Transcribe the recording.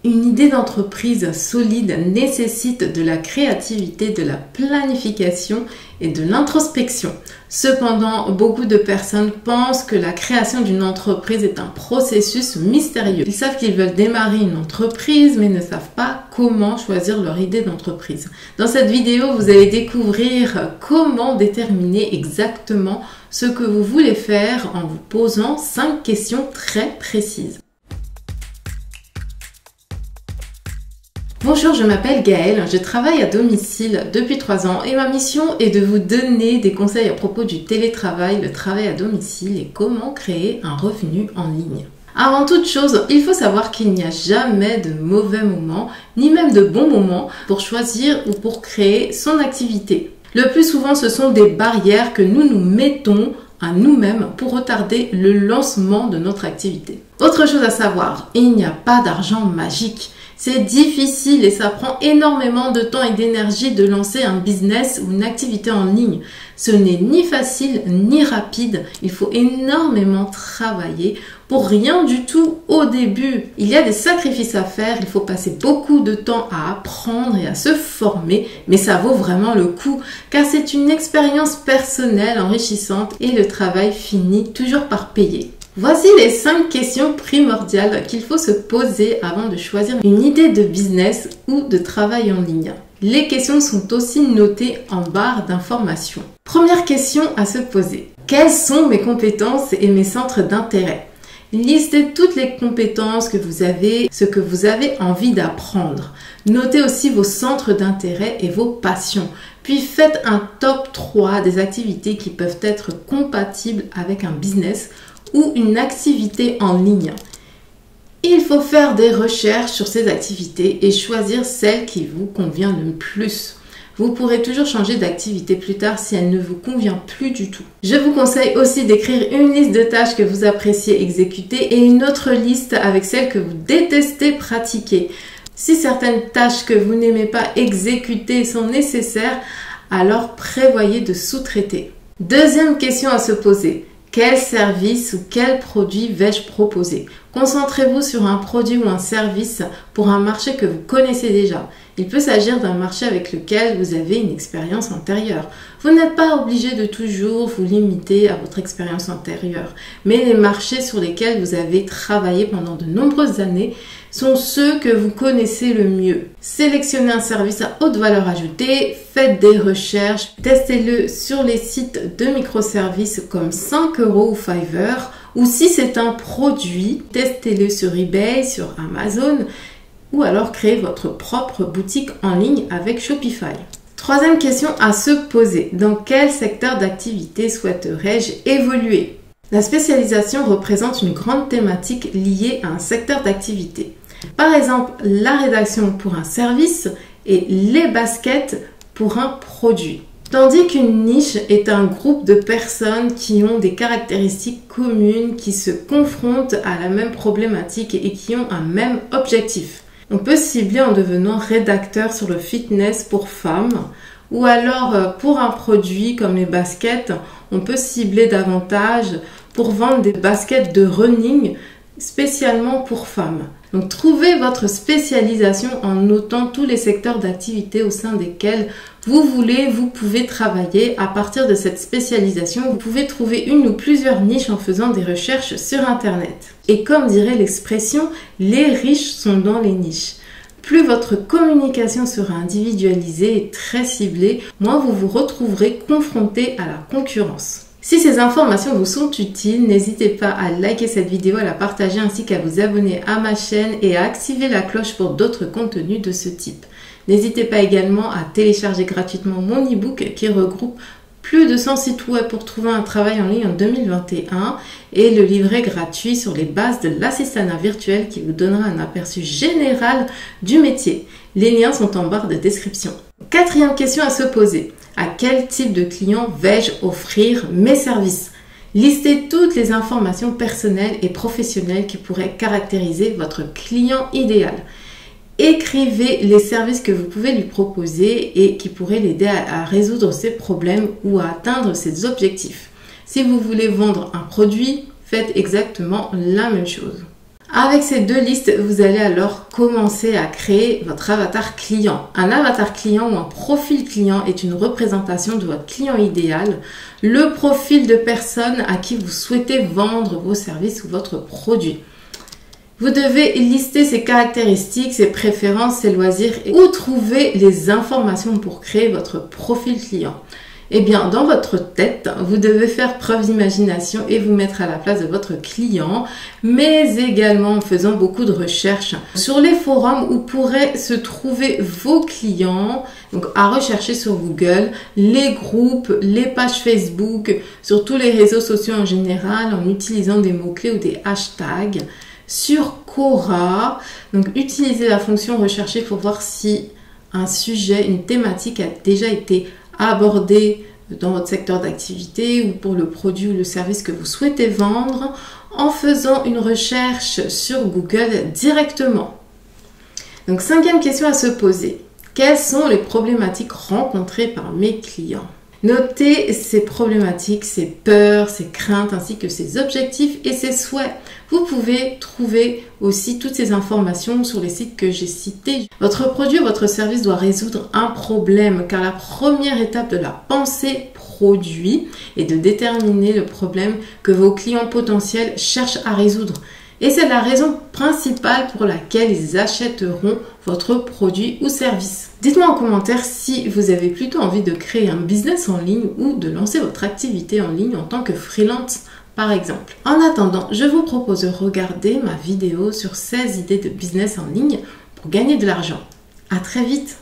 Une idée d'entreprise solide nécessite de la créativité, de la planification et de l'introspection. Cependant, beaucoup de personnes pensent que la création d'une entreprise est un processus mystérieux. Ils savent qu'ils veulent démarrer une entreprise mais ne savent pas comment choisir leur idée d'entreprise. Dans cette vidéo, vous allez découvrir comment déterminer exactement ce que vous voulez faire en vous posant 5 questions très précises. Bonjour, je m'appelle Gaëlle, je travaille à domicile depuis 3 ans et ma mission est de vous donner des conseils à propos du télétravail, le travail à domicile et comment créer un revenu en ligne. Avant toute chose, il faut savoir qu'il n'y a jamais de mauvais moments, ni même de bons moments pour choisir ou pour créer son activité. Le plus souvent, ce sont des barrières que nous nous mettons à nous-mêmes pour retarder le lancement de notre activité. Autre chose à savoir, il n'y a pas d'argent magique. C'est difficile et ça prend énormément de temps et d'énergie de lancer un business ou une activité en ligne. Ce n'est ni facile ni rapide. Il faut énormément travailler pour rien du tout au début. Il y a des sacrifices à faire. Il faut passer beaucoup de temps à apprendre et à se former. Mais ça vaut vraiment le coup car c'est une expérience personnelle enrichissante et le travail finit toujours par payer. Voici les 5 questions primordiales qu'il faut se poser avant de choisir une idée de business ou de travail en ligne. Les questions sont aussi notées en barre d'informations. Première question à se poser. Quelles sont mes compétences et mes centres d'intérêt? Listez toutes les compétences que vous avez, ce que vous avez envie d'apprendre. Notez aussi vos centres d'intérêt et vos passions. Puis faites un top 3 des activités qui peuvent être compatibles avec un business ou une activité en ligne. Il faut faire des recherches sur ces activités et choisir celle qui vous convient le plus. Vous pourrez toujours changer d'activité plus tard si elle ne vous convient plus du tout. Je vous conseille aussi d'écrire une liste de tâches que vous appréciez exécuter et une autre liste avec celles que vous détestez pratiquer. Si certaines tâches que vous n'aimez pas exécuter sont nécessaires, alors prévoyez de sous-traiter. Deuxième question à se poser. Quel service ou quel produit vais-je proposer? Concentrez-vous sur un produit ou un service pour un marché que vous connaissez déjà. Il peut s'agir d'un marché avec lequel vous avez une expérience antérieure. Vous n'êtes pas obligé de toujours vous limiter à votre expérience antérieure, mais les marchés sur lesquels vous avez travaillé pendant de nombreuses années sont ceux que vous connaissez le mieux. Sélectionnez un service à haute valeur ajoutée, faites des recherches, testez-le sur les sites de microservices comme 5 € ou Fiverr, ou si c'est un produit, testez-le sur eBay, sur Amazon, ou alors créez votre propre boutique en ligne avec Shopify. Troisième question à se poser. Dans quel secteur d'activité souhaiterais-je évoluer? La spécialisation représente une grande thématique liée à un secteur d'activité. Par exemple, la rédaction pour un service et les baskets pour un produit. Tandis qu'une niche est un groupe de personnes qui ont des caractéristiques communes, qui se confrontent à la même problématique et qui ont un même objectif. On peut cibler en devenant rédacteur sur le fitness pour femmes ou alors pour un produit comme les baskets, on peut cibler davantage pour vendre des baskets de running spécialement pour femmes. Donc trouvez votre spécialisation en notant tous les secteurs d'activité au sein desquels vous pouvez travailler. À partir de cette spécialisation, vous pouvez trouver une ou plusieurs niches en faisant des recherches sur Internet. Et comme dirait l'expression, les riches sont dans les niches. Plus votre communication sera individualisée et très ciblée, moins vous vous retrouverez confronté à la concurrence. Si ces informations vous sont utiles, n'hésitez pas à liker cette vidéo, à la partager ainsi qu'à vous abonner à ma chaîne et à activer la cloche pour d'autres contenus de ce type. N'hésitez pas également à télécharger gratuitement mon e-book qui regroupe plus de 100 sites web pour trouver un travail en ligne en 2021 et le livret gratuit sur les bases de l'assistanat virtuel qui vous donnera un aperçu général du métier. Les liens sont en barre de description. Quatrième question à se poser. À quel type de client vais-je offrir mes services? Listez toutes les informations personnelles et professionnelles qui pourraient caractériser votre client idéal. Écrivez les services que vous pouvez lui proposer et qui pourraient l'aider à résoudre ses problèmes ou à atteindre ses objectifs. Si vous voulez vendre un produit, faites exactement la même chose. Avec ces deux listes, vous allez alors commencer à créer votre avatar client. Un avatar client ou un profil client est une représentation de votre client idéal, le profil de personne à qui vous souhaitez vendre vos services ou votre produit. Vous devez lister ses caractéristiques, ses préférences, ses loisirs et où trouver les informations pour créer votre profil client. Eh bien, dans votre tête, vous devez faire preuve d'imagination et vous mettre à la place de votre client, mais également en faisant beaucoup de recherches sur les forums où pourraient se trouver vos clients, donc à rechercher sur Google, les groupes, les pages Facebook, sur tous les réseaux sociaux en général, en utilisant des mots-clés ou des hashtags. Sur Quora, donc utilisez la fonction rechercher pour voir si un sujet, une thématique a déjà été abordé dans votre secteur d'activité ou pour le produit ou le service que vous souhaitez vendre en faisant une recherche sur Google directement. Donc, 5e question à se poser. Quelles sont les problématiques rencontrées par mes clients? Notez ces problématiques, ces peurs, ces craintes ainsi que ces objectifs et ces souhaits. Vous pouvez trouver aussi toutes ces informations sur les sites que j'ai cités. Votre produit ou votre service doit résoudre un problème car la première étape de la pensée produit est de déterminer le problème que vos clients potentiels cherchent à résoudre. Et c'est la raison principale pour laquelle ils achèteront votre produit ou service. Dites-moi en commentaire si vous avez plutôt envie de créer un business en ligne ou de lancer votre activité en ligne en tant que freelance par exemple. En attendant, je vous propose de regarder ma vidéo sur 16 idées de business en ligne pour gagner de l'argent. À très vite!